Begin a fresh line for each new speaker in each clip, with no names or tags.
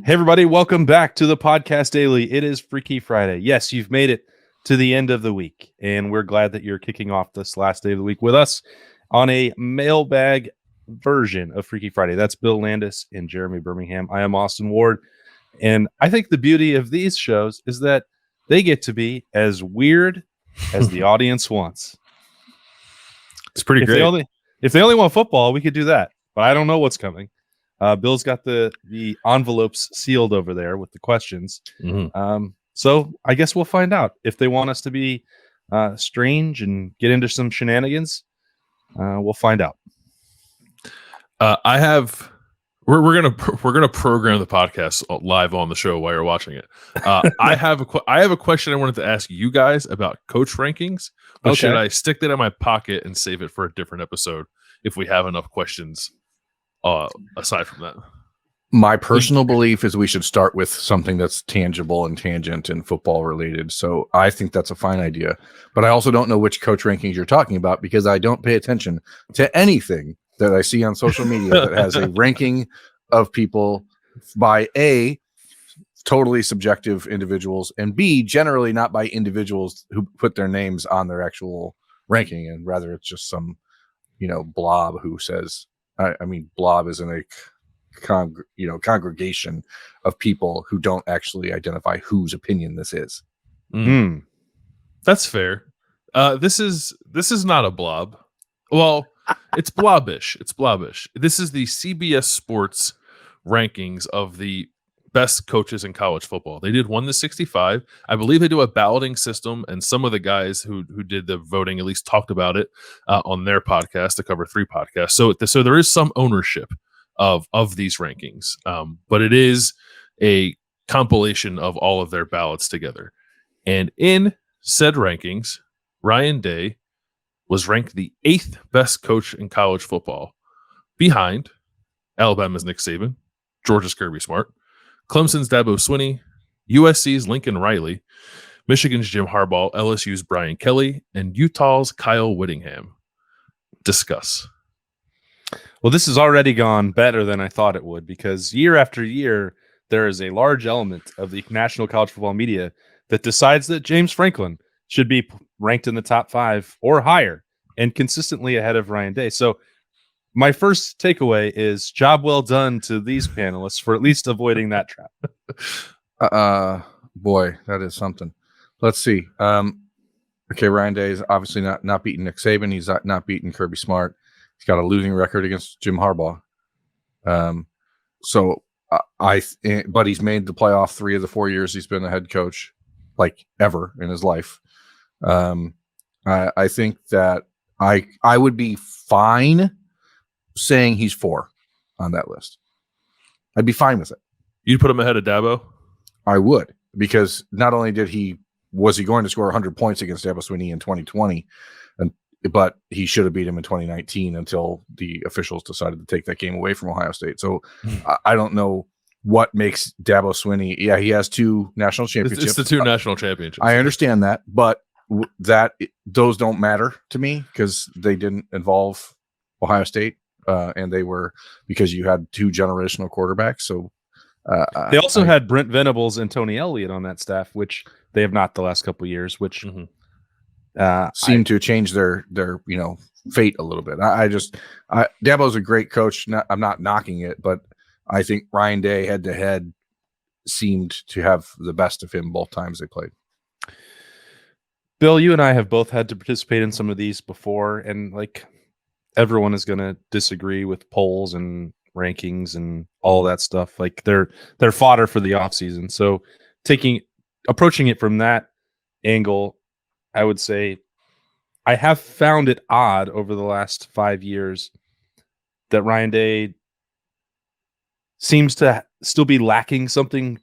Hey, everybody, welcome back to the Podcast Daily. It is Freaky Friday. Yes, you've made it to the end of the week, and we're glad that you're kicking off this last day of the week with us on a mailbag version of Freaky Friday. That's Bill Landis and Jeremy Birmingham. I am Austin Ward, and I think the beauty of these shows is that they get to be as weird as the audience wants.
It's pretty great.
If they only want football, we could do that, but I don't know what's coming. Bill's got the envelopes sealed over there with the questions.
Mm-hmm.
So I guess we'll find out if they want us to be strange and get into some shenanigans. We'll find out.
We're gonna program the podcast live on the show while you're watching it. I have a question I wanted to ask you guys about coach rankings. But
Okay.
Should I stick that in my pocket and save it for a different episode if we have enough questions? Aside from that,
my personal belief is we should start with something that's tangible and tangent and football related. So I think that's a fine idea, but I also don't know which coach rankings you're talking about because I don't pay attention to anything that I see on social media that has a ranking of people by A, totally subjective individuals, and B, generally not by individuals who put their names on their actual ranking, and rather it's just some, blob who says, I mean, blob isn't a congregation of people who don't actually identify whose opinion this is.
That's fair. This is not a blob. Well, it's blobbish. It's blobbish. This is the CBS Sports rankings of the best coaches in college football. They did 1 to 65. I believe they do a balloting system, and some of the guys who did the voting at least talked about it on their podcast to cover 3 podcasts. So there is some ownership of these rankings, but it is a compilation of all of their ballots together. And in said rankings, Ryan Day was ranked the 8th best coach in college football, behind Alabama's Nick Saban, Georgia's Kirby Smart, Clemson's Dabo Swinney, USC's Lincoln Riley, Michigan's Jim Harbaugh, LSU's Brian Kelly, and Utah's Kyle Whittingham. Discuss.
Well, this has already gone better than I thought it would, because year after year, there is a large element of the national college football media that decides that James Franklin should be ranked in the top 5 or higher and consistently ahead of Ryan Day. So my first takeaway is job well done to these panelists for at least avoiding that trap.
Boy, that is something. Let's see. Okay, Ryan Day is obviously not beating Nick Saban. He's not beating Kirby Smart. He's got a losing record against Jim Harbaugh. But he's made the playoff 3 of the 4 years he's been a head coach, like ever in his life. I think that I would be fine saying he's 4 on that list. I'd be fine with it.
You'd put him ahead of Dabo?
I would, because not only was he going to score 100 points against Dabo Swinney in 2020, but he should have beat him in 2019 until the officials decided to take that game away from Ohio State. So I don't know what makes Dabo Swinney. Yeah, he has 2 national championships.
It's the 2 national championships.
I understand that, but those don't matter to me because they didn't involve Ohio State. And they were because you had 2 generational quarterbacks. So
they also had Brent Venables and Tony Elliott on that staff, which they have not the last couple of years, which
seem to change their fate a little bit. Dabo's a great coach. I'm not knocking it, but I think Ryan Day head to head seemed to have the best of him both times they played.
Bill, you and I have both had to participate in some of these before, and everyone is going to disagree with polls and rankings and all that stuff. Like they're fodder for the offseason. So approaching it from that angle, I would say I have found it odd over the last 5 years that Ryan Day seems to still be lacking something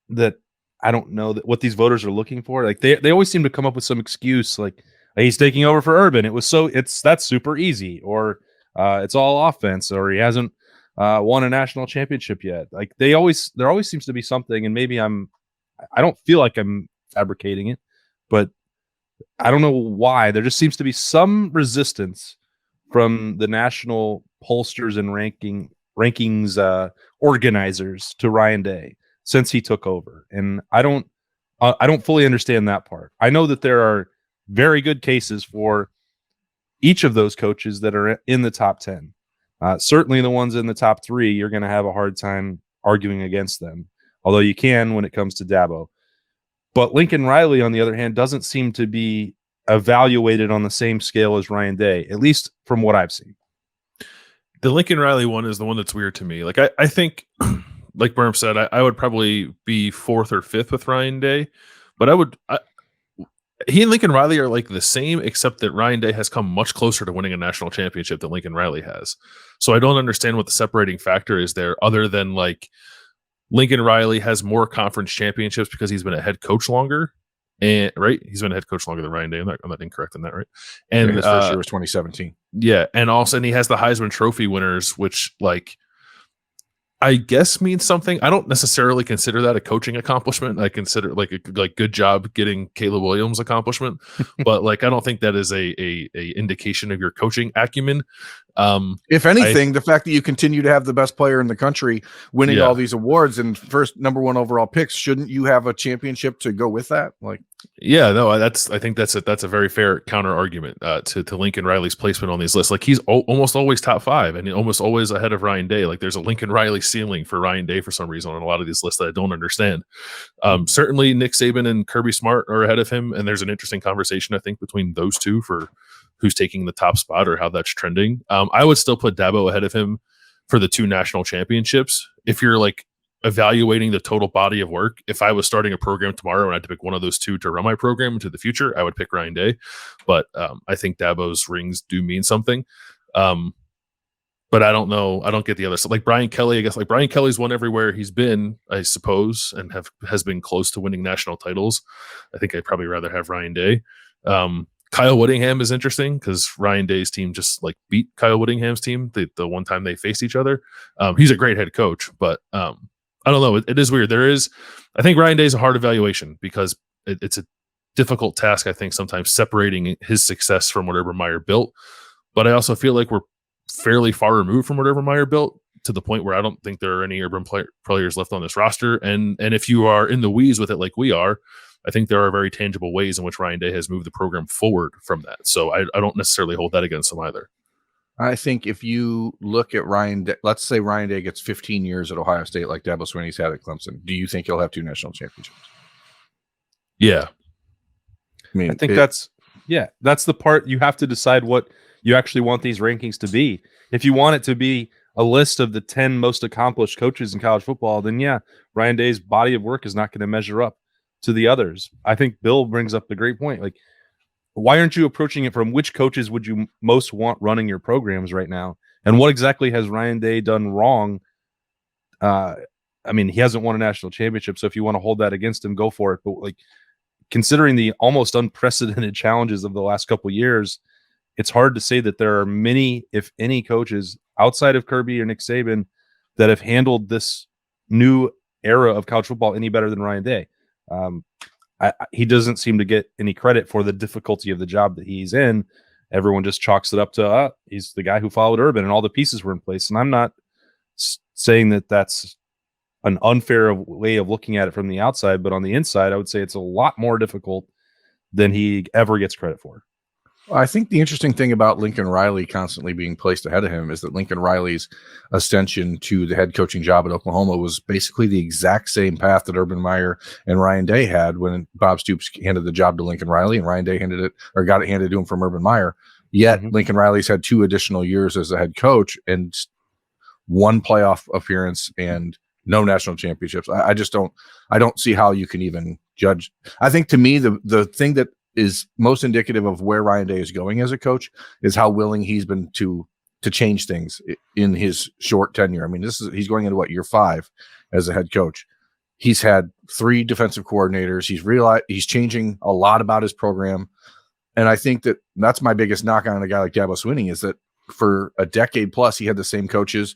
that I don't know what these voters are looking for. Like they always seem to come up with some excuse like, he's taking over for Urban. That's super easy, or it's all offense, or he hasn't won a national championship yet. Like there always seems to be something, and maybe I don't feel like I'm fabricating it, but I don't know why. There just seems to be some resistance from the national pollsters and ranking rankings organizers to Ryan Day since he took over, and I don't fully understand that part. I know that there are very good cases for each of those coaches that are in the top 10. Certainly the ones in the top 3, you're going to have a hard time arguing against them, although you can when it comes to Dabo. But Lincoln Riley, on the other hand, doesn't seem to be evaluated on the same scale as Ryan Day, at least from what I've seen.
The Lincoln Riley one is the one that's weird to me. Like I think, like Berm said, I would probably be 4th or 5th with Ryan Day, but he and Lincoln Riley are like the same, except that Ryan Day has come much closer to winning a national championship than Lincoln Riley has. So I don't understand what the separating factor is there, other than like Lincoln Riley has more conference championships because he's been a head coach longer, and right, he's been a head coach longer than Ryan Day. I'm not incorrect in that, right? And
his first year was 2017.
Yeah, and he has the Heisman Trophy winners, which like I guess means something. I don't necessarily consider that a coaching accomplishment. I consider like a good job getting Caleb Williams accomplishment, but like I don't think that is a indication of your coaching acumen.
If anything, the fact that you continue to have the best player in the country winning all these awards and first number 1 overall picks, shouldn't you have a championship to go with that? Like,
yeah, no, I think that's a very fair counter argument to Lincoln Riley's placement on these lists. Like he's almost always top 5 and almost always ahead of Ryan Day. Like there's a Lincoln Riley ceiling for Ryan Day for some reason on a lot of these lists that I don't understand. Certainly Nick Saban and Kirby Smart are ahead of him, and there's an interesting conversation I think between those two for who's taking the top spot or how that's trending. I would still put Dabo ahead of him for the 2 national championships. If you're like evaluating the total body of work, if I was starting a program tomorrow and I had to pick one of those 2 to run my program into the future, I would pick Ryan Day. But I think Dabo's rings do mean something. But I don't know. I don't get the other stuff. Like Brian Kelly, I guess like Brian Kelly's won everywhere he's been, I suppose, and has been close to winning national titles. I think I'd probably rather have Ryan Day. Kyle Whittingham is interesting because Ryan Day's team just like beat Kyle Whittingham's team the one time they faced each other. He's a great head coach, but I don't know. It is weird. I think Ryan Day's a hard evaluation because it's a difficult task, I think, sometimes separating his success from what Urban Meyer built. But I also feel like we're fairly far removed from what Urban Meyer built to the point where I don't think there are any Urban players left on this roster. And if you are in the weeds with it like we are, I think there are very tangible ways in which Ryan Day has moved the program forward from that. So I don't necessarily hold that against him either.
I think if you look at Ryan Day, let's say Ryan Day gets 15 years at Ohio State like Dabo Swinney's had at Clemson. Do you think he'll have 2 national championships?
Yeah.
I mean, I think that's the part you have to decide what you actually want these rankings to be. If you want it to be a list of the 10 most accomplished coaches in college football, then Ryan Day's body of work is not going to measure up to the others. I think Bill brings up the great point. Like, why aren't you approaching it from which coaches would you most want running your programs right now? And what exactly has Ryan Day done wrong? I mean, he hasn't won a national championship, so if you want to hold that against him, go for it. But like, considering the almost unprecedented challenges of the last couple of years, it's hard to say that there are many, if any, coaches outside of Kirby or Nick Saban that have handled this new era of college football any better than Ryan Day. He doesn't seem to get any credit for the difficulty of the job that he's in. Everyone just chalks it up to he's the guy who followed Urban and all the pieces were in place. And I'm not saying that that's an unfair way of looking at it from the outside, but on the inside, I would say it's a lot more difficult than he ever gets credit for.
I think the interesting thing about Lincoln Riley constantly being placed ahead of him is that Lincoln Riley's ascension to the head coaching job at Oklahoma was basically the exact same path that Urban Meyer and Ryan Day had when Bob Stoops handed the job to Lincoln Riley and Ryan Day got it handed to him from Urban Meyer. Yet Lincoln Riley's had 2 additional years as a head coach and 1 playoff appearance and no national championships. I don't see how you can even judge. I think to me, the thing that is most indicative of where Ryan Day is going as a coach is how willing he's been to change things in his short tenure. I mean, he's going into year 5 as a head coach. He's had 3 defensive coordinators. He's changing a lot about his program. And I think that's my biggest knock on a guy like Dabo Swinney is that for a decade plus, he had the same coaches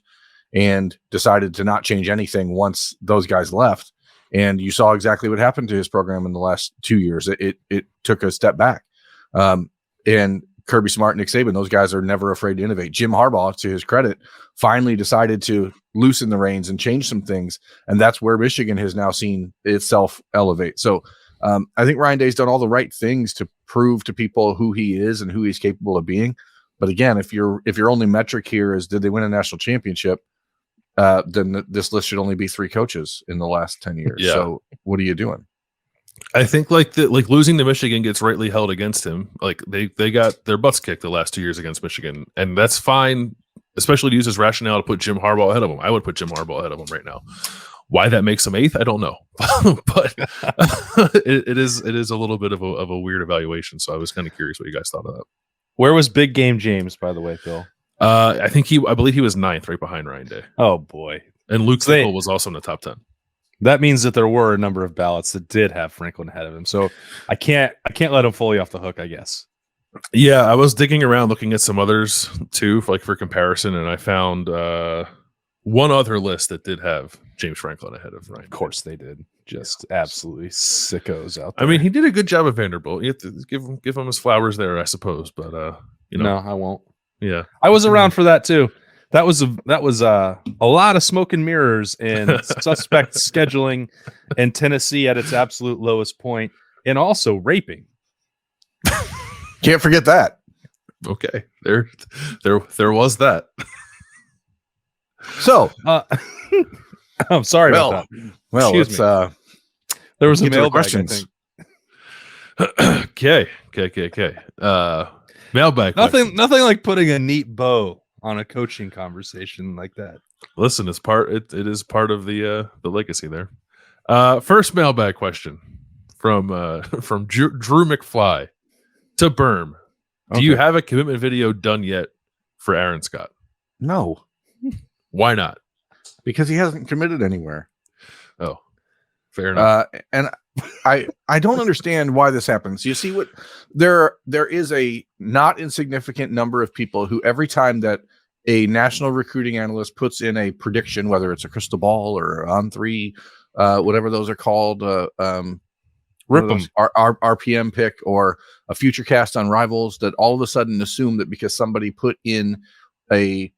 and decided to not change anything once those guys left. And you saw exactly what happened to his program in the last 2 years. It took a step back. And Kirby Smart, Nick Saban, those guys are never afraid to innovate. Jim Harbaugh, to his credit, finally decided to loosen the reins and change some things. And that's where Michigan has now seen itself elevate. So I think Ryan Day's done all the right things to prove to people who he is and who he's capable of being. But again, if your only metric here is did they win a national championship, then this list should only be 3 coaches in the last 10 years.
Yeah.
So what are you doing?
I think like losing to Michigan gets rightly held against him. Like they got their butts kicked the last 2 years against Michigan, and that's fine, especially to use as rationale to put Jim Harbaugh ahead of him. I would put Jim Harbaugh ahead of him right now. Why that makes him 8th, I don't know, but it is a little bit of a weird evaluation. So I was kind of curious what you guys thought of that.
Where was Big Game James, by the way, Phil?
I believe he was 9th, right behind Ryan Day.
Oh boy,
and Luke Fickell was also in the top 10.
That means that there were a number of ballots that did have Franklin ahead of him. So I can't let him fully off the hook, I guess.
Yeah, I was digging around looking at some others too, for comparison, and I found one other list that did have James Franklin ahead of Ryan.
Of course they did. Just absolutely sickos out there.
I mean, he did a good job at Vanderbilt. You have to give him his flowers there, I suppose. But
no, I won't.
Yeah,
I was around for that too. That was a lot of smoke and mirrors and suspect scheduling, and Tennessee at its absolute lowest point, and also raping.
Can't forget that.
Okay, there was that.
So,
I'm sorry about that.
Well,
Excuse
let's
me. There was a
get to the
mailbag,
questions.
Okay. Mailbag.
Nothing like putting a neat bow on a coaching conversation like that.
Listen, it is part of the legacy there. First mailbag question from Drew McFly to Berm. Do you have a commitment video done yet for Aaron Scott?
No,
Why not?
because he hasn't committed anywhere.
Oh, fair enough.
And I don't understand why this happens. You see what there is a not insignificant number of people who every time that a national recruiting analyst puts in a prediction, whether it's a crystal ball or on 3, whatever those are called, RPM pick or a future cast on Rivals, that all of a sudden assume that because somebody put in a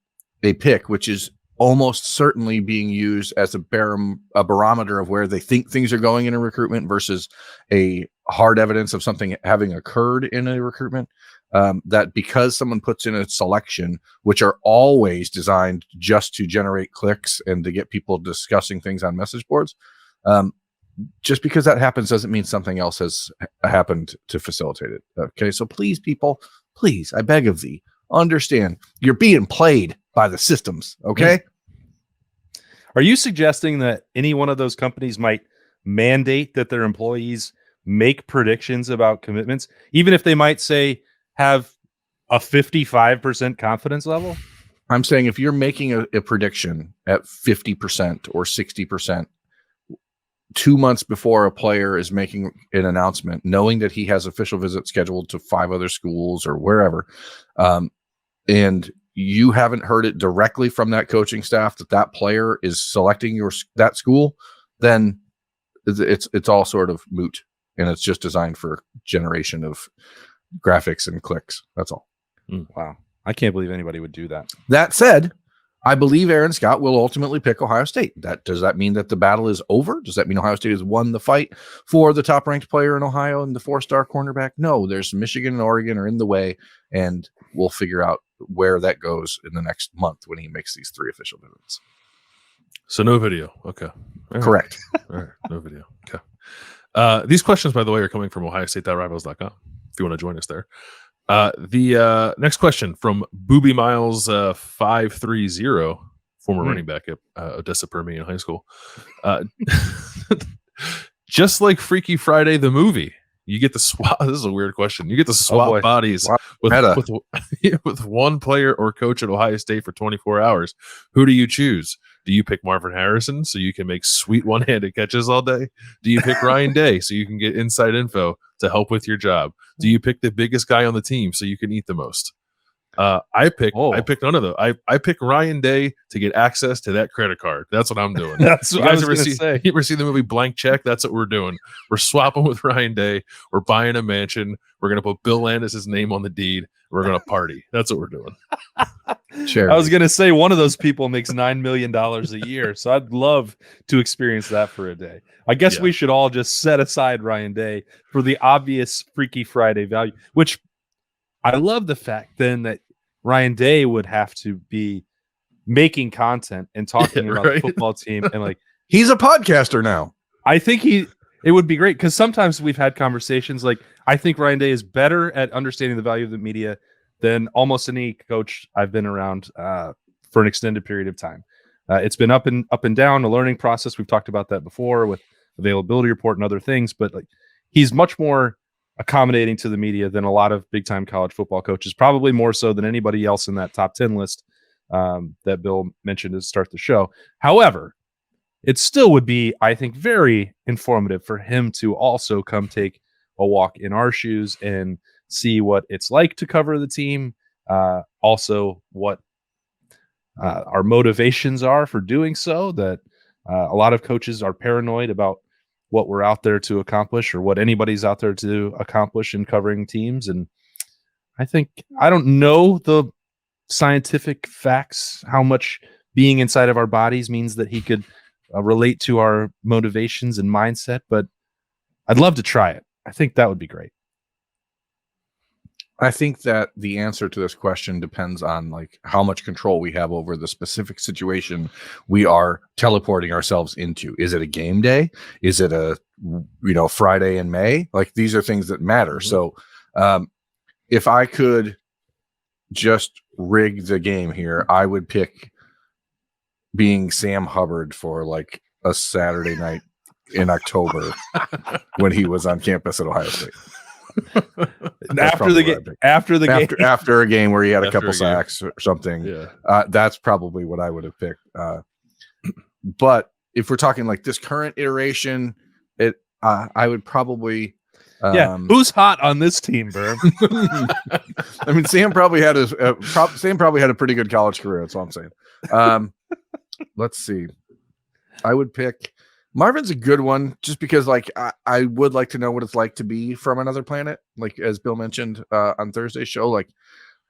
pick, which is almost certainly being used as a barometer of where they think things are going in a recruitment versus a hard evidence of something having occurred in a recruitment, that because someone puts in a selection, which are always designed just to generate clicks and to get people discussing things on message boards, just because that happens doesn't mean something else has happened to facilitate it. Okay, so please, people, please, I beg of thee, understand you're being played by the systems. Okay.
Are you suggesting that any one of those companies might mandate that their employees make predictions about commitments, even if they might say have a 55% confidence level?
I'm saying if you're making a prediction at 50% or 60%, 2 months before a player is making an announcement, knowing that he has official visits scheduled to 5 other schools or wherever, and you haven't heard it directly from that coaching staff that player is selecting that school, then it's all sort of moot, and it's just designed for generation of graphics and clicks. That's all.
Wow. I can't believe anybody would do that.
That said, I believe Aaron Scott will ultimately pick Ohio State. Does that mean that the battle is over? Does that mean Ohio State has won the fight for the top-ranked player in Ohio and the 4-star cornerback? No, there's Michigan and Oregon are in the way, and we'll figure out where that goes in the next month when he makes these 3 official visits.
So no video. Okay. Right.
Correct.
All right. No video. Okay. These questions, by the way, are coming from ohiostate.rivals.com if you want to join us there. The next question from Booby Miles 530, former running back at Odessa Permian High School. Just like Freaky Friday the movie, you get to swap. This is a weird question. You get to swap bodies with one player or coach at Ohio State for 24 hours. Who do you choose? Do you pick Marvin Harrison so you can make sweet one-handed catches all day? Do you pick Ryan Day so you can get inside info to help with your job? Do you pick the biggest guy on the team so you can eat the most? I pick none of those. I pick Ryan Day to get access to that credit card. That's what I'm doing.
That's what
you guys
I was going to say.
You ever see the movie Blank Check? That's what we're doing. We're swapping with Ryan Day. We're buying a mansion. We're going to put Bill Landis' name on the deed. We're gonna party. That's what we're doing.
Charity.
I was going to say one of those people makes $9 million a year. So I'd love to experience that for a day. I guess
Yeah.
we should all just set aside Ryan Day for the obvious Freaky Friday value, which I love the fact then that Ryan Day would have to be making content and talking about the football team. And like,
He's a podcaster now.
I think it would be great because sometimes we've had conversations like, I think Ryan Day is better at understanding the value of the media than almost any coach I've been around for an extended period of time. It's been up and down, a learning process. We've talked about that before with availability report and other things, but like he's much more accommodating to the media than a lot of big time college football coaches, probably more so than anybody else in that top 10 list that Bill mentioned to start the show. However, it still would be, I think, very informative for him to also come take a walk in our shoes and see what it's like to cover the team. Also what our motivations are for doing so, that a lot of coaches are paranoid about what we're out there to accomplish or what anybody's out there to accomplish in covering teams. And I don't know the scientific facts, how much being inside of our bodies means that he could relate to our motivations and mindset, but I'd love to try it. I think that would be great.
I think that the answer to this question depends on like how much control we have over the specific situation we are teleporting ourselves into. Is it a game day? Is it a Friday in May? Like these are things that matter.
Mm-hmm.
So if I could just rig the game here, I would pick being Sam Hubbard for like a Saturday night in October when he was on campus at Ohio State.
After a game where he had a couple sacks or something, that's probably what I would have picked. But if we're talking like this current iteration, I would probably who's hot on this team, Berm?
I mean, Sam probably had a pretty good college career. That's all I'm saying. Let's see. I would pick Marvin's a good one just because like I would like to know what it's like to be from another planet. Like as Bill mentioned on Thursday's show, like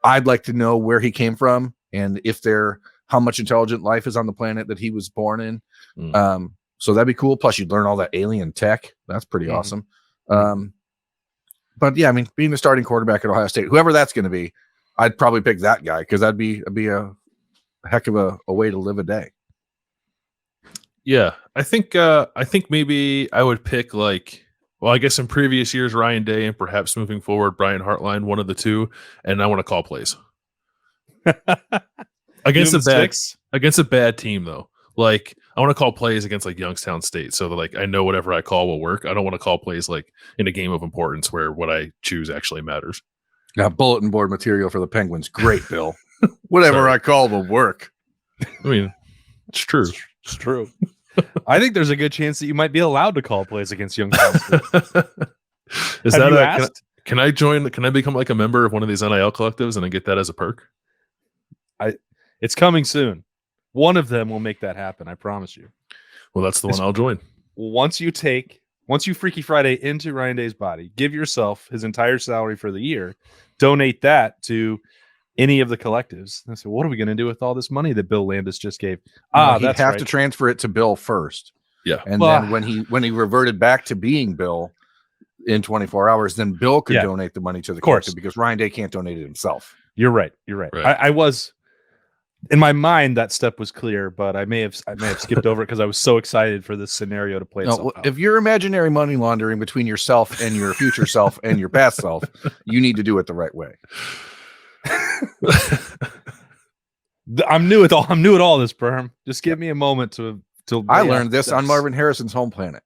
I'd like to know where he came from and how much intelligent life is on the planet that he was born in. So that'd be cool. Plus you'd learn all that alien tech. That's pretty awesome. But yeah, I mean, being the starting quarterback at Ohio State, whoever that's going to be, I'd probably pick that guy because that'd be a heck of a way to live a day.
Yeah, I think maybe I would pick I guess in previous years Ryan Day and perhaps moving forward Brian Hartline, one of the two, and I want to call plays against a bad team though. Like I want to call plays against like Youngstown State, so that like I know whatever I call will work. I don't want to call plays like in a game of importance where what I choose actually matters.
Got bulletin board material for the Penguins. Great, Bill. Whatever I call will work.
I mean, it's true.
It's true. I think there's a good chance that you might be allowed to call plays against Youngstown State.
Is that asked? Can I join? Can I become like a member of one of these NIL collectives and I get that as a perk?
It's coming soon. One of them will make that happen. I promise you.
Well, that's the one I'll join.
Once you Freaky Friday into Ryan Day's body, give yourself his entire salary for the year, donate that to any of the collectives. I said, what are we going to do with all this money that Bill Landis just gave?
He'd have to transfer it to Bill first.
Yeah.
And then when he reverted back to being Bill in 24 hours, then Bill could donate the money to the collective because Ryan Day can't donate it himself.
You're right. I was in my mind that step was clear, but I may have skipped over it because I was so excited for this scenario to play itself out.
If you're imaginary money laundering between yourself and your future self and your past self, you need to do it the right way.
I'm new at all this, Perm. Just give me a moment to
I learned this on Marvin Harrison's home planet.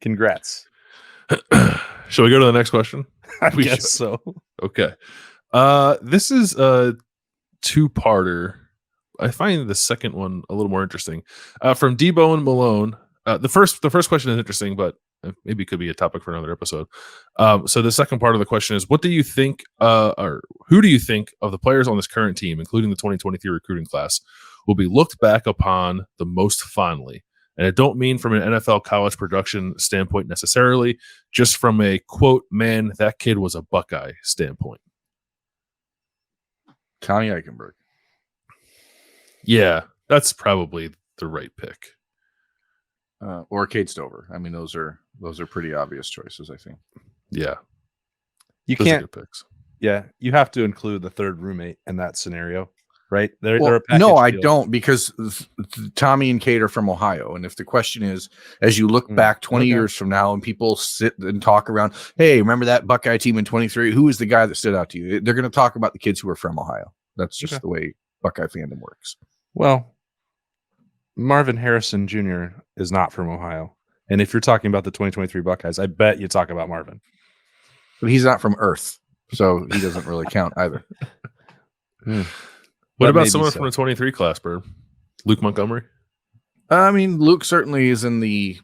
Congrats.
Shall we go to the next question?
I guess so.
Okay. This is a two-parter. I find the second one a little more interesting. From Debo and Malone. The first question is interesting, but maybe it could be a topic for another episode. So the second part of the question is, what do you think, or who do you think of the players on this current team, including the 2023 recruiting class, will be looked back upon the most fondly? And I don't mean from an NFL college production standpoint necessarily, just from a quote, man, that kid was a Buckeye standpoint.
Tommy Eichenberg.
Yeah, that's probably the right pick.
Or Cade Stover. I mean, those are pretty obvious choices, I think.
Yeah,
You
those are
can't.
good picks.
Yeah, you have to include the third roommate in that scenario, right? They're a
no,
package
I
deal.
don't, because Tommy and Cade are from Ohio. And if the question is, as you look back 20 years from now and people sit and talk around, hey, remember that Buckeye team in 23? Who is the guy that stood out to you? They're going to talk about the kids who are from Ohio. That's just the way Buckeye fandom works.
Well, Marvin Harrison Jr. is not from Ohio. And if you're talking about the 2023 Buckeyes, I bet you talk about Marvin.
But he's not from Earth, so he doesn't really count either.
What about someone from the 23 class, Bird? Luke Montgomery?
I mean, Luke certainly is in the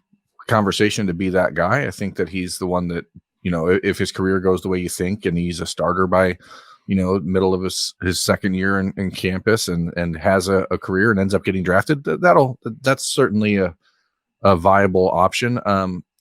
conversation to be that guy. I think that he's the one that, if his career goes the way you think and he's a starter by, middle of his second year in campus and has a career and ends up getting drafted, that's certainly a viable option.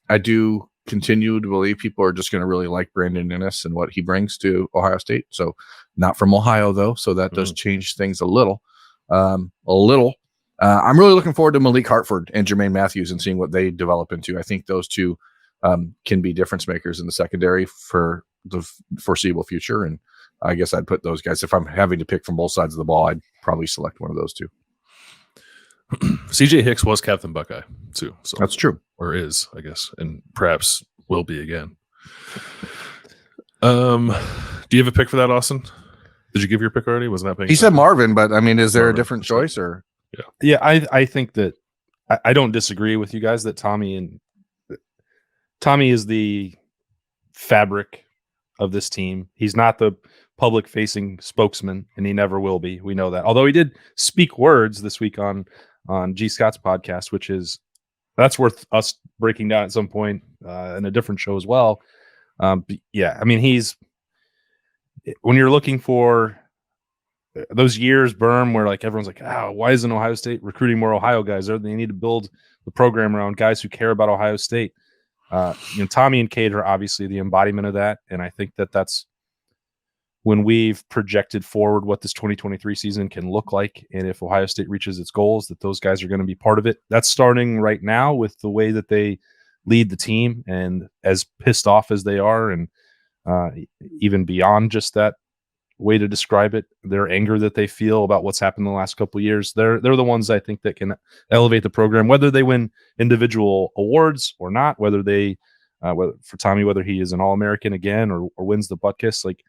I do continue to believe people are just going to really like Brandon Innes and what he brings to Ohio State. So not from Ohio though. So that does change things a little. I'm really looking forward to Malik Hartford and Jermaine Matthews and seeing what they develop into. I think those two can be difference makers in the secondary for the foreseeable future. And I guess I'd put those guys, if I'm having to pick from both sides of the ball, I'd probably select one of those two.
CJ Hicks was Captain Buckeye too. So
that's true.
Or is, I guess, and perhaps will be again. Do you have a pick for that, Austin? Did you give your pick already? Wasn't that picking?
He said Marvin, but I mean, is there a different choice or?
Yeah, I think that I don't disagree with you guys that Tommy is the fabric of this team. He's not the public facing spokesman, and he never will be. We know that. Although he did speak words this week on G. Scott's podcast, that's worth us breaking down at some point in a different show as well. Yeah, I mean, when you're looking for those years, Berm, where like everyone's like, why isn't Ohio State recruiting more Ohio guys? They need to build the program around guys who care about Ohio State. Tommy and Cade are obviously the embodiment of that, and I think that's when we've projected forward what this 2023 season can look like, and if Ohio State reaches its goals, that those guys are going to be part of it. That's starting right now with the way that they lead the team, and as pissed off as they are, and even beyond just that way to describe it, their anger that they feel about what's happened the last couple of years, they're the ones I think that can elevate the program, whether they win individual awards or not, whether for Tommy, whether he is an All-American again or wins the Butkus. Like,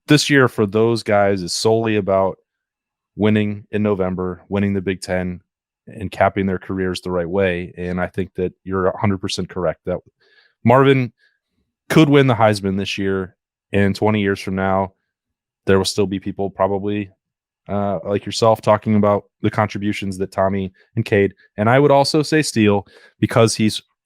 this year for those guys is solely about winning in November, winning the Big Ten, and capping their careers the right way. And I think that you're 100% correct that Marvin could win the Heisman this year, and 20 years from now, there will still be people probably like yourself talking about the contributions that Tommy and Cade, and I would also say Steele, because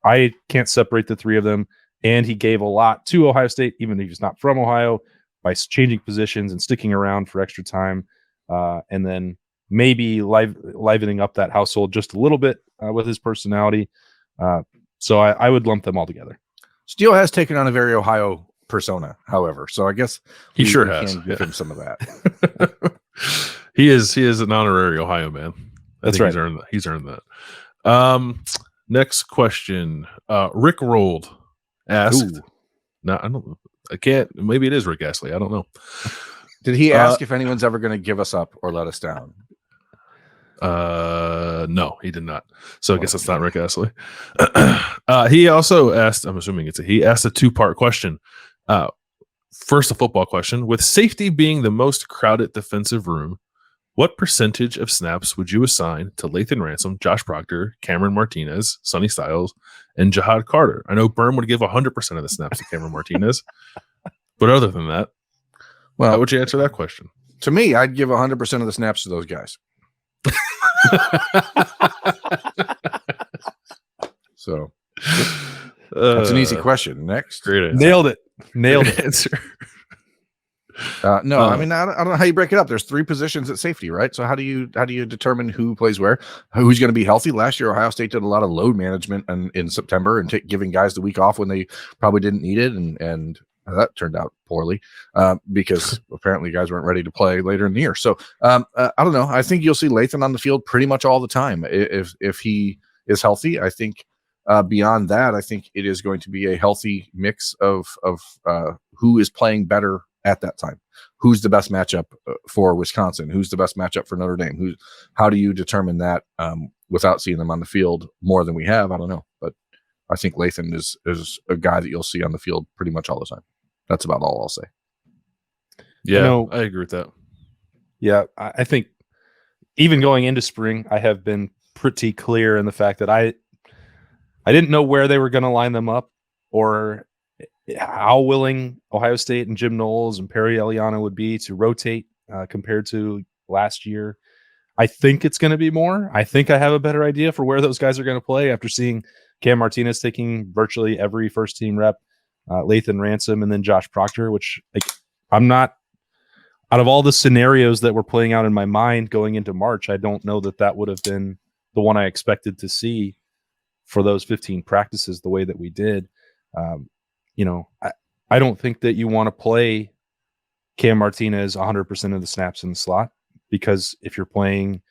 I can't separate the three of them, and he gave a lot to Ohio State, even if he's not from Ohio, by changing positions and sticking around for extra time, and then maybe livening up that household just a little bit with his personality. So I would lump them all together.
Steele has taken on a very Ohio persona, however, so I guess
he sure has.
Can give him some of that.
He is an honorary Ohio man.
That's right.
He's earned that. Next question. Rick Rolled asked. No, I can't. Maybe it is Rick Astley. I don't know.
Did he ask if anyone's ever going to give us up or let us down?
No, he did not. So I guess it's not Rick Astley. He also asked, I'm assuming he asked a two-part question. First, a football question. With safety being the most crowded defensive room, what percentage of snaps would you assign to Lathan Ransom, Josh Proctor, Cameron Martinez, Sonny Styles, and Jihad Carter? I know Berm would give 100% of the snaps to Cameron Martinez, but other than that, how would you answer that question? To
me, I'd give 100% of the snaps to those guys. So that's an easy question. Next.
Great answer.
Nailed it.
Answer.
No, I mean, I don't know how you break it up. There's three positions at safety, right? So how do you determine who plays where, who's going to be healthy? Last year, Ohio State did a lot of load management in September and giving guys the week off when they probably didn't need it, and That turned out poorly because apparently guys weren't ready to play later in the year. So I don't know. I think you'll see Lathan on the field pretty much all the time if he is healthy. I think beyond that, I think it is going to be a healthy mix of who is playing better at that time. Who's the best matchup for Wisconsin? Who's the best matchup for Notre Dame? How do you determine that without seeing them on the field more than we have? I don't know, but I think Lathan is a guy that you'll see on the field pretty much all the time. That's about all I'll say.
Yeah, I agree with that.
Yeah, I think even going into spring, I have been pretty clear in the fact that I didn't know where they were going to line them up or how willing Ohio State and Jim Knowles and Perry Eliano would be to rotate compared to last year. I think it's going to be more. I think I have a better idea for where those guys are going to play after seeing Cam Martinez taking virtually every first team rep, Lathan Ransom, and then Josh Proctor, which I'm not, out of all the scenarios that were playing out in my mind going into March, I don't know that would have been the one I expected to see for those 15 practices the way that we did. I don't think that you want to play Cam Martinez 100% of the snaps in the slot, because if you're playing,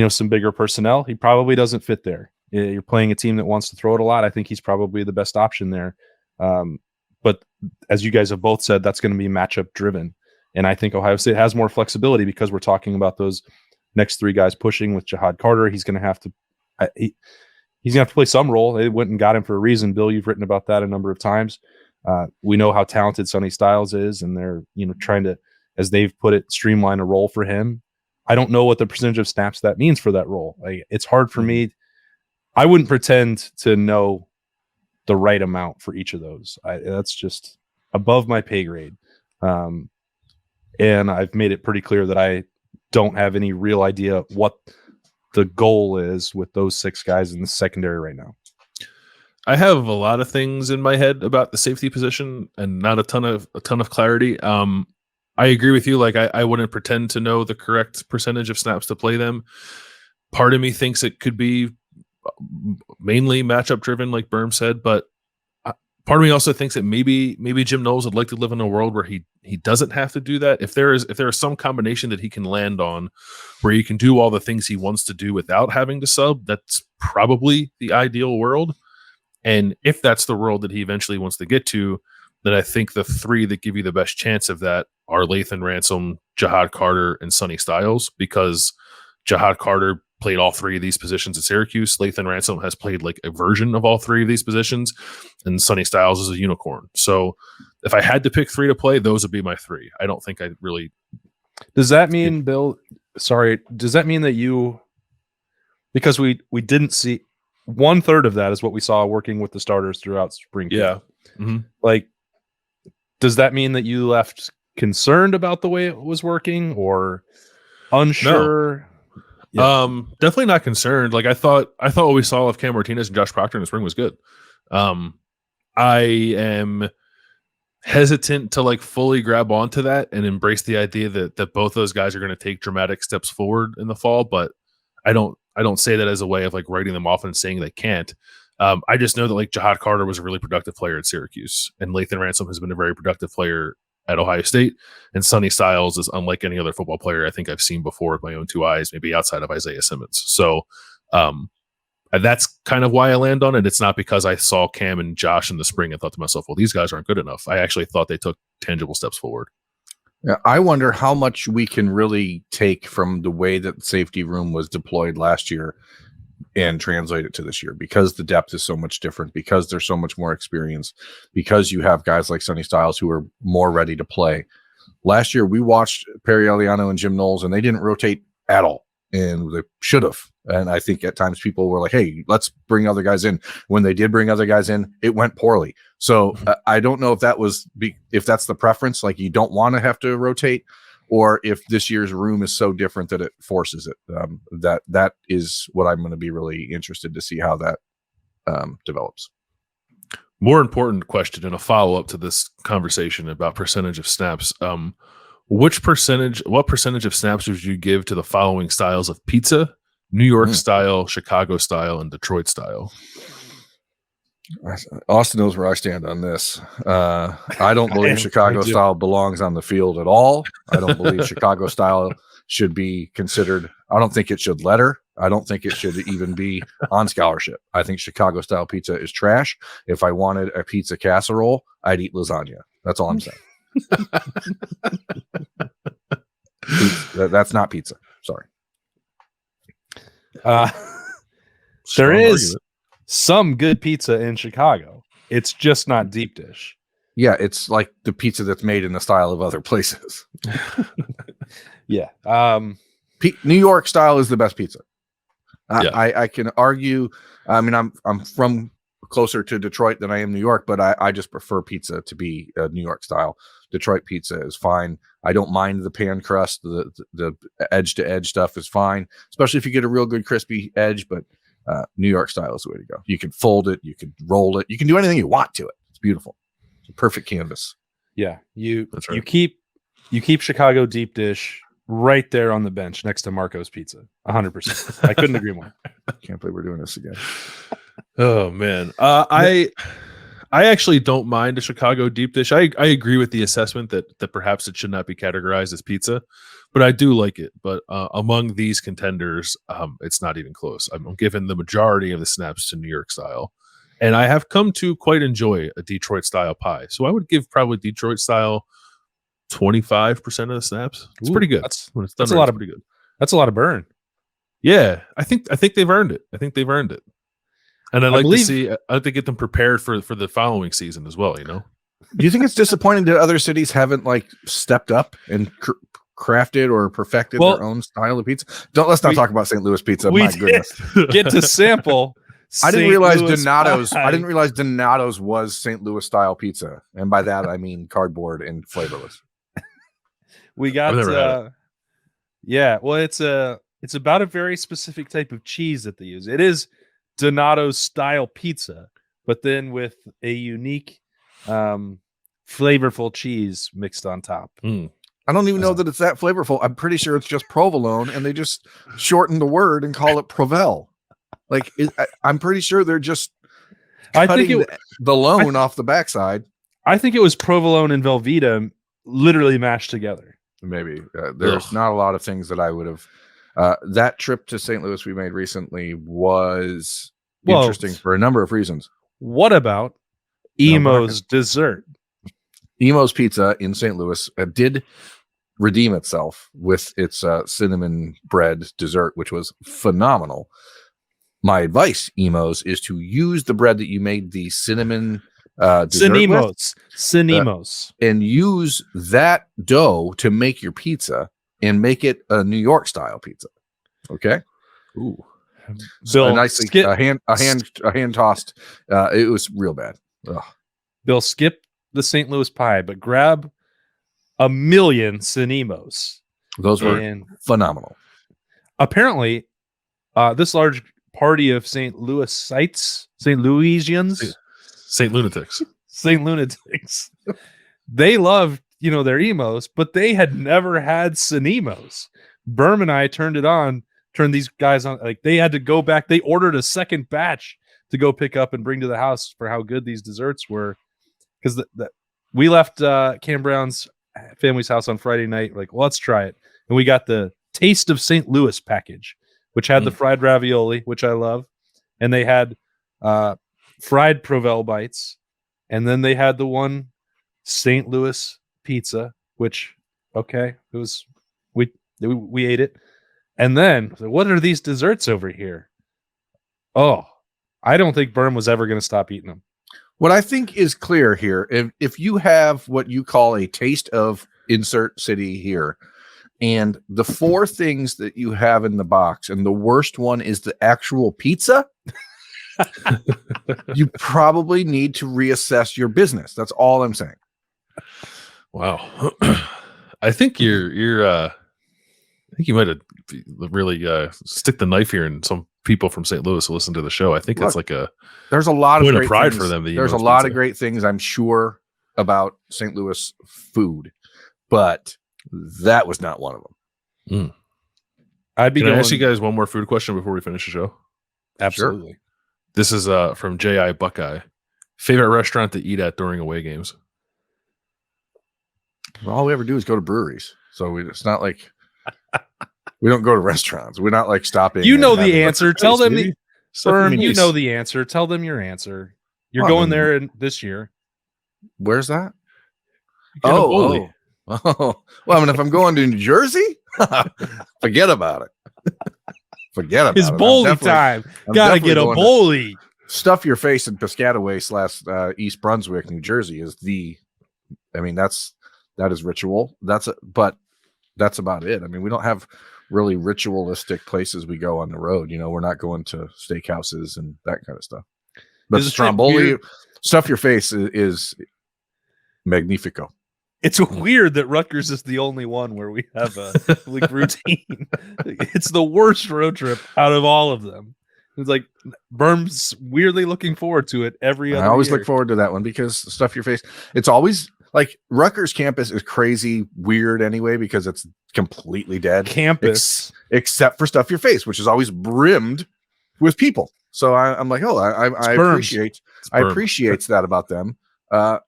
some bigger personnel, he probably doesn't fit there. You're playing a team that wants to throw it a lot. I think he's probably the best option there. But as you guys have both said, that's going to be matchup driven. And I think Ohio State has more flexibility because we're talking about those next three guys pushing with Jahad Carter. He's going to have to he's going to have to play some role. They went and got him for a reason. Bill, you've written about that a number of times. We know how talented Sonny Styles is, and they're trying to, as they've put it, streamline a role for him. I don't know what the percentage of snaps that means for that role. It's hard for me. I wouldn't pretend to know the right amount for each of those. That's just above my pay grade. And I've made it pretty clear that I don't have any real idea what the goal is with those six guys in the secondary right now.
I have a lot of things in my head about the safety position and not a ton of clarity. I agree with you. I wouldn't pretend to know the correct percentage of snaps to play them. Part of me thinks it could be mainly matchup driven, like Berm said, but part of me also thinks that maybe Jim Knowles would like to live in a world where he doesn't have to do that. If there is some combination that he can land on where he can do all the things he wants to do without having to sub, that's probably the ideal world. And if that's the world that he eventually wants to get to, then I think the three that give you the best chance of that are Lathan Ransom, Jahad Carter, and Sonny Styles, because Jahad Carter played all three of these positions at Syracuse. Lathan Ransom has played a version of all three of these positions, and Sonny Styles is a unicorn. So if I had to pick three to play, those would be my three. I don't think I really.
Does that mean, Bill? Sorry, does that mean that you, because we didn't see 1/3 of that is what we saw working with the starters throughout spring?
Yeah.
Mm-hmm. Does that mean that you left concerned about the way it was working or unsure?
No. Yeah. Definitely not concerned. I thought what we saw of Cam Martinez and Josh Proctor in the spring was good. I am hesitant to fully grab onto that and embrace the idea that both those guys are going to take dramatic steps forward in the fall, but I don't say that as a way of writing them off and saying they can't. I just know that Jahad Carter was a really productive player at Syracuse, and Lathan Ransom has been a very productive player at Ohio State, and Sonny Styles is unlike any other football player I think I've seen before with my own two eyes, maybe outside of Isaiah Simmons. So that's kind of why I land on it. It's not because I saw Cam and Josh in the spring and thought to myself, well, these guys aren't good enough. I actually thought they took tangible steps forward.
Yeah, I wonder how much we can really take from the way that the safety room was deployed last year and translate it to this year, because the depth is so much different, because there's so much more experience, because you have guys like Sonny Styles who are more ready to play. Last year, we watched Perry Eliano and Jim Knowles, and they didn't rotate at all, and they should have. And I think at times people were like, hey, let's bring other guys in. When they did bring other guys in, it went poorly. So I don't know if if that's the preference, you don't want to have to rotate, or if this year's room is so different that it forces it. That is what I'm going to be really interested to see how that develops.
More important question and a follow-up to this conversation about percentage of snaps. What percentage of snaps would you give to the following styles of pizza: New York style, Chicago style, and Detroit style?
Austin knows where I stand on this. I don't believe Chicago
do.
style belongs on the field at all. I don't believe Chicago style should be considered. I don't think it should letter. I don't think it should even be on scholarship. I think Chicago style pizza is trash. If I wanted a pizza casserole, I'd eat lasagna. That's all I'm saying. That's not pizza. Sorry.
There
Strong
is
argument.
some good pizza in Chicago. It's just not deep dish.
Yeah, it's like the pizza that's made in the style of other places.
Yeah.
New York style is the best pizza.
Yeah.
I can argue. I mean, I'm from closer to Detroit than I am New York, but I just prefer pizza to be New York style. Detroit pizza is fine. I don't mind the pan crust. The edge to edge stuff is fine, especially if you get a real good crispy edge. But New York style is the way to go. You can fold it, you can roll it, you can do anything you want to it. It's beautiful. It's a perfect canvas.
Yeah.
That's right.
You keep Chicago deep dish right there on the bench next to Marco's Pizza. 100%. I couldn't agree more.
Can't believe we're doing this again.
Oh man, I actually don't mind a Chicago deep dish. I agree with the assessment that perhaps it should not be categorized as pizza, but I do like it. But among these contenders, it's not even close. I'm giving the majority of the snaps to New York style, and I have come to quite enjoy a Detroit style pie. So I would give probably Detroit style 25% of the snaps. It's pretty good. When it's done
that's
right,
a lot
it's
of
pretty good.
That's a lot of burn.
Yeah, I think they've earned it. I think they've earned it. And I'd like to see, I like to get them prepared for the following season as well, you know?
Do you think it's disappointing that other cities haven't like stepped up and crafted or perfected their own style of pizza? Let's not talk about St. Louis pizza. My goodness.
Get to sample.
I didn't realize
Louis
Donato's.
pie.
I didn't realize Donato's was St. Louis style pizza, and by that I mean cardboard and flavorless.
We got
I've never had it.
Yeah, well it's about a very specific type of cheese that they use. It is Donato's style pizza, but then with a unique flavorful cheese mixed on top.
I don't even know that it's that flavorful. I'm pretty sure it's just provolone, and they just shorten the word and call it Provel. Like I'm pretty sure they're just cutting the loan off the backside.
I think it was provolone and Velveeta literally mashed together.
Maybe there's not a lot of things that I would have. That trip to St. Louis we made recently was interesting for a number of reasons.
What about Emo's dessert?
Emo's Pizza in St. Louis did redeem itself with its cinnamon bread dessert, which was phenomenal. My advice, Emo's, is to use the bread that you made the cinnamon
Cinnemos,
and use that dough to make your pizza and make it a New York style pizza. Okay.
Ooh.
So nicely a hand tossed. It was real bad. Ugh.
Bill, skip the St. Louis pie, but grab a million Cinnemos.
Those were phenomenal.
Apparently, this large party of St. Louisians, St. Lunatics, they loved, their Emos, but they had never had Cinnemos. Berm and I turned these guys on, like they had to go back. They ordered a second batch to go pick up and bring to the house for how good these desserts were. Because we left Cam Brown's family's house on Friday night. Like, well, let's try it. And we got the Taste of St. Louis package, which had the fried ravioli, which I love. And they had fried Provel bites. And then they had the one St. Louis pizza, which, it was, we ate it. And then, what are these desserts over here? Oh, I don't think Berm was ever going to stop eating them.
What I think is clear here, if you have what you call a taste of insert city here, and the four things that you have in the box, and the worst one is the actual pizza, you probably need to reassess your business. That's all I'm saying.
Wow. I think I think you might have really stick the knife here in some people from St. Louis who listen to the show. I think it's like
there's a lot
point
of
of pride
things.
for them.
There's a lot of great things, I'm sure, about St. Louis food, but that was not one of them.
Can I ask you guys one more food question before we finish the show?
Absolutely.
Sure. This is from J.I. Buckeye. Favorite restaurant to eat at during away games?
Well, all we ever do is go to breweries. So it's not like we don't go to restaurants. We're not like stopping.
You
and
know
having
the
what's
answer.
your
Tell
face,
them
baby?
Berm,
Stuffy
you
face.
know the answer. Tell them your answer. You're
Well, I
going
mean,
there this year.
Where's that?
Get a bowlie.
Oh. Well, I mean, if I'm going to New Jersey, forget about it. Forget about
It's
it.
bowling time.
I'm
Gotta
definitely
get a
going to
bowlie.
Stuff your face in Piscataway / East Brunswick, New Jersey is that is ritual. But that's about it. I mean, we don't have really ritualistic places we go on the road. We're not going to steakhouses and that kind of stuff. But
Isn't it
Stromboli,
weird?
stuff your face is magnifico.
It's weird that Rutgers is the only one where we have a like routine. It's the worst road trip out of all of them. It's like Berm's weirdly looking forward to it every other
I always
year.
look forward to that one because stuff your face. It's always like Rutgers campus is crazy weird anyway because it's completely dead.
Campus.
Except for stuff your face, which is always brimmed with people. So I'm like, I appreciate that about them.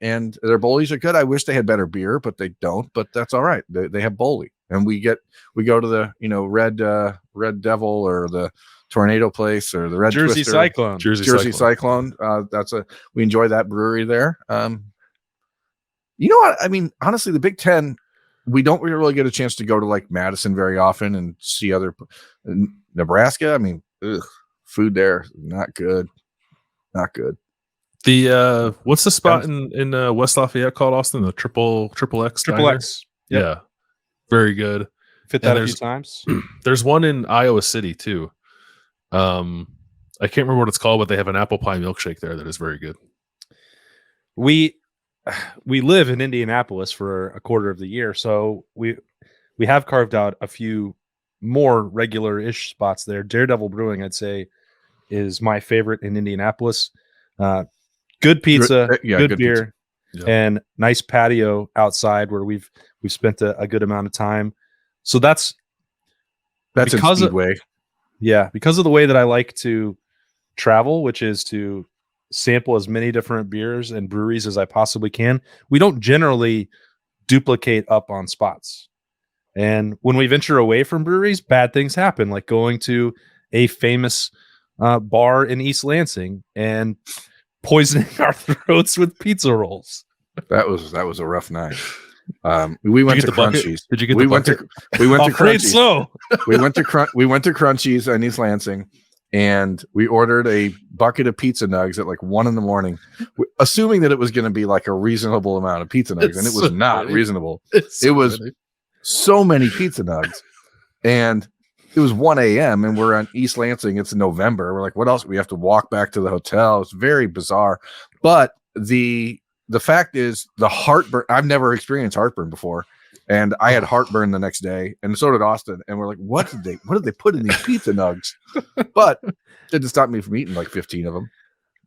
And their bowlies are good. I wish they had better beer, but they don't. But that's all right. They have bowlie, and we go to the Red Devil or the Tornado Place or the Red
Jersey
Twister.
Cyclone.
Jersey Cyclone. We enjoy that brewery there. You know what? I mean, honestly, the Big Ten, we don't really get a chance to go to like Madison very often and see other Nebraska. I mean, food there not good.
The what's the spot in West Lafayette called, Austin? The triple X.
Triple
Diner?
X. Yep.
Yeah, very good.
Fit that a few times.
There's one in Iowa City too. I can't remember what it's called, but they have an apple pie milkshake there that is very good.
We live in Indianapolis for a quarter of the year, so we have carved out a few more regular-ish spots there. Daredevil Brewing, I'd say, is my favorite in Indianapolis. Good pizza, good beer,
Yeah.
and nice patio outside where we've spent a good amount of time. So that's
in Speedway.
Because of the way that I like to travel, which is to sample as many different beers and breweries as I possibly can. We don't generally duplicate up on spots. And when we venture away from breweries, bad things happen, like going to a famous bar in East Lansing and poisoning our throats with pizza rolls.
That was a rough night. We went to Crunchies.
Did you get
we
the
went
bucket?
we went to
Afraid
Crunchies.
so.
we went to Crunchies in East Lansing, and we ordered a bucket of pizza nugs at like 1 a.m, assuming that it was going to be like a reasonable amount of pizza nugs, and it was not reasonable. It was so many pizza nugs, and it was 1 a.m. and we're on East Lansing. It's November. We're like, what else? We have to walk back to the hotel. It's very bizarre. But the fact is, the heartburn. I've never experienced heartburn before, and I had heartburn the next day, and so did Austin. And we're like, what did they put in these pizza nugs? But it didn't stop me from eating like 15 of them.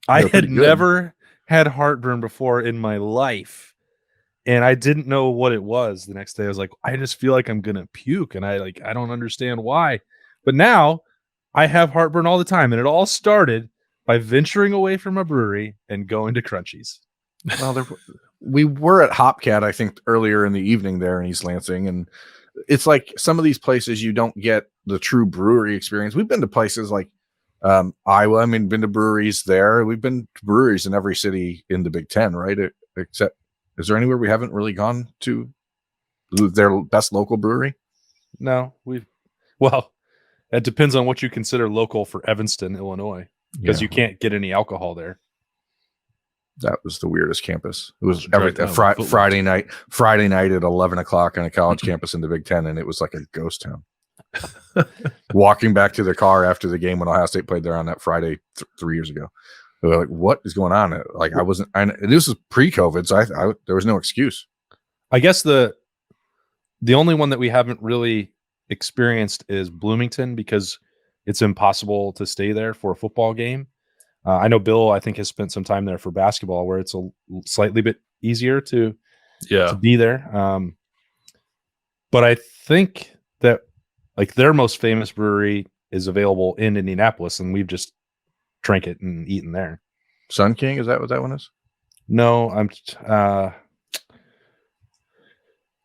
I had never had heartburn before in my life. And I didn't know what it was. The next day I was like, I just feel like I'm going to puke. And I don't understand why. But now I have heartburn all the time. And it all started by venturing away from a brewery and going to Crunchies.
Well, we were at Hopcat, I think, earlier in the evening there in East Lansing. And it's like some of these places you don't get the true brewery experience. We've been to places like Iowa. I mean, been to breweries there. We've been to breweries in every city in the Big Ten, right? Except, is there anywhere we haven't really gone to their best local brewery?
No, it depends on what you consider local for Evanston, Illinois, because you can't get any alcohol there.
That was the weirdest campus. It was Friday night at 11 o'clock on a college campus in the Big Ten, and it was like a ghost town. Walking back to the car after the game when Ohio State played there on that Friday 3 years ago. We were like, what is going on? Like, this was pre-COVID, so there was no excuse.
I guess the only one that we haven't really experienced is Bloomington, because it's impossible to stay there for a football game. I know Bill, I think, has spent some time there for basketball, where it's a slightly bit easier to be there. But I think that like their most famous brewery is available in Indianapolis, and we've just drank it and eaten there.
Sun King, is that what that one is?
No, I'm.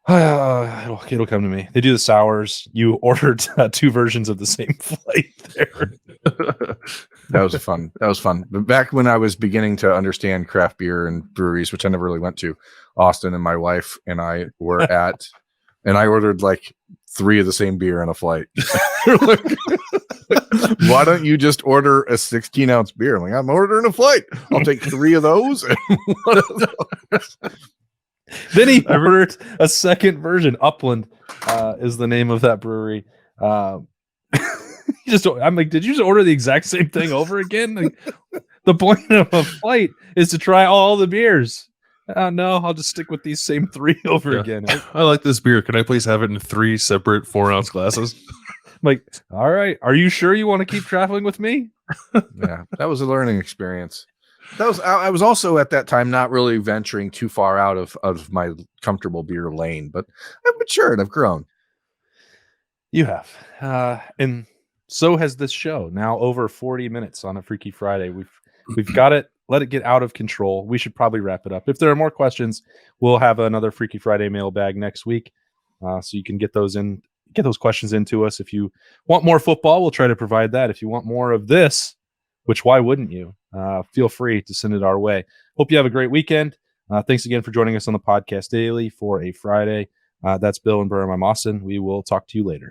It'll come to me. They do the sours. You ordered 2 versions of the same flight there.
That was fun. That was fun. But back when I was beginning to understand craft beer and breweries, which I never really went to, Austin and my wife and I were at, and I ordered like 3 of the same beer on a flight. Like, why don't you just order a 16-ounce beer? I'm like, I'm ordering a flight. I'll take 3 of those. And 1 of those.
Then he ordered a second version. Upland is the name of that brewery. I'm like, did you just order the exact same thing over again? Like, the point of a flight is to try all the beers. No, I'll just stick with these same 3 over again.
I like this beer. Can I please have it in 3 separate 4-ounce glasses?
I'm like, all right. Are you sure you want to keep traveling with me?
Yeah, that was a learning experience. I was also at that time not really venturing too far out of my comfortable beer lane, but I've matured. I've grown.
You have. And so has this show. Now over 40 minutes on a Freaky Friday. We've got it. Let it get out of control. We should probably wrap it up. If there are more questions, we'll have another Freaky Friday mailbag next week. So you can get those questions into us. If you want more football, we'll try to provide that. If you want more of this, which why wouldn't you? Feel free to send it our way. Hope you have a great weekend. Thanks again for joining us on the podcast daily for a Friday. That's Bill and Birmingham. I'm Austin. We will talk to you later.